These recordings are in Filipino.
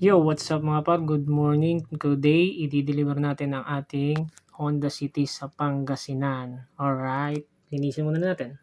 Yo, what's up mga par? Good morning. Today, i-deliver natin ang ating Honda City sa Pangasinan. Alright, linisin muna natin.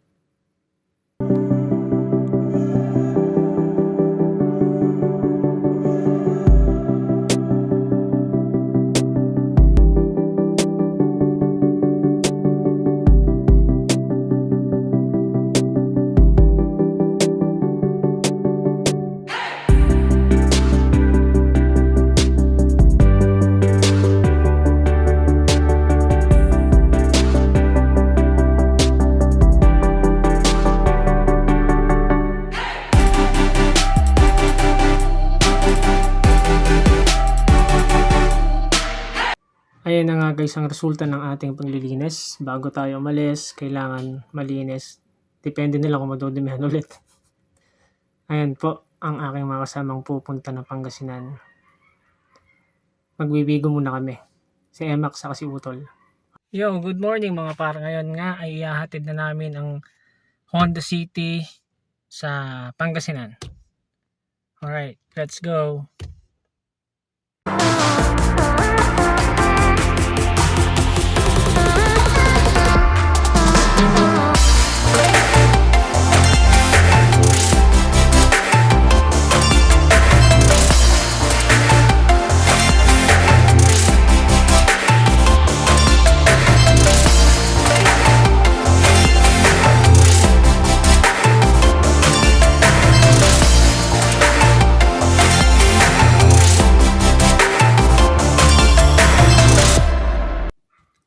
Ayan na nga guys ang resulta ng ating paglilinis. Bago tayo umalis, kailangan malinis. Depende nila kung madudumihan ulit. Ayan po ang aking mga kasamang pupunta ng Pangasinan. Magbibigo muna kami. Si Emax sa si Utol. Yo, good morning mga par. Ngayon nga ay ihahatid na namin ang Honda City sa Pangasinan. Alright, let's go.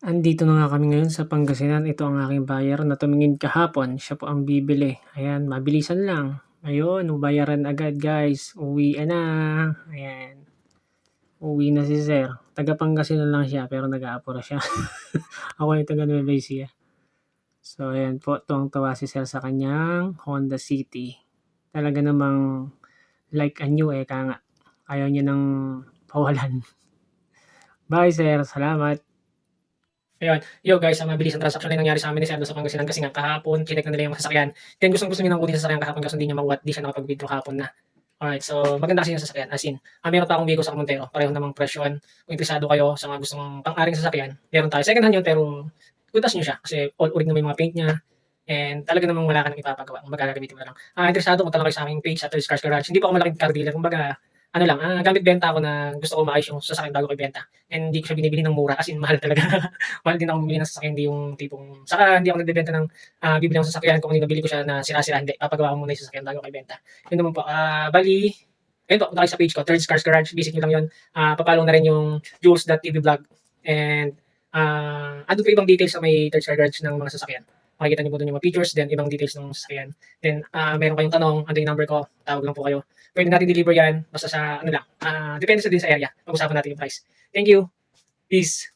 Andito na nga kami ngayon sa Pangasinan. Ito ang aking buyer na tumingin kahapon. Siya po ang bibili. Ayan, mabilisan lang. Ayun, bayaran agad guys. Uwi na. Ayan. Uwi na si Sir. Taga Pangasinan lang siya pero nag-aapura siya. Ako yung taga Nueva Ecija. So ayan po, tuwang-tuwa si Sir sa kanyang Honda City. Talaga namang like a new nga. Ayaw niya nang pawalan. Bye Sir, salamat. Ayun. Yo guys, mabilis ang transaction na nangyari sa amin ni Sir doon sa Pangasinan kasi nga kahapon chinek na nila yung sasakyan. Then gusto niya nang kunin sa sasakyan kahapon kasi hindi niya makuha, di siya nakapag-withdraw kahapon na. Alright, so maganda kasi yung sasakyan. As in, meron pa akong Vigo sa Montero. Pareho namang presyon. Kung interesado kayo sa mga gustong pang-aring sasakyan, meron tayo. Second hand yun pero good as nyo siya kasi all orig naman yung mga paint niya. And talaga namang wala ka nang ipapagawa. Kung magagamitin mo na lang. Interesado, punta lang kayo sa aming page sa Third Cars Garage. Hindi pa ako malaking car dealer. Kumbaga, ano lang, gamit benta ako na gusto ko maayos yung sasakyan bago ko ibenta. And hindi ko siya binibili ng mura kasi mahal talaga. Mahal din ako bumili ng sasakyan, hindi yung tipong, saka hindi ako nagbebenta ng bibili ng sasakyan kung nabili ko siya na sira-sira, hindi. Papagawa ko muna yung sasakyan bago ko ibenta. Yun naman po. Bali, ayun po, punta kayo sa page ko, Third Cars Garage. Visit nyo lang yun. Papalo na rin yung Jules.tv vlog. And andun po ibang details sa may Third Cars Garage ng mga sasakyan. Makikita niyo po doon yung mga features, then ibang details ng sasakyan. Then meron kayong tanong, andun yung number ko, tawag lang po kayo. Pwede natin deliver yan, basta sa ano lang, depende sa din sa area. Pag-usapan natin yung price. Thank you. Peace.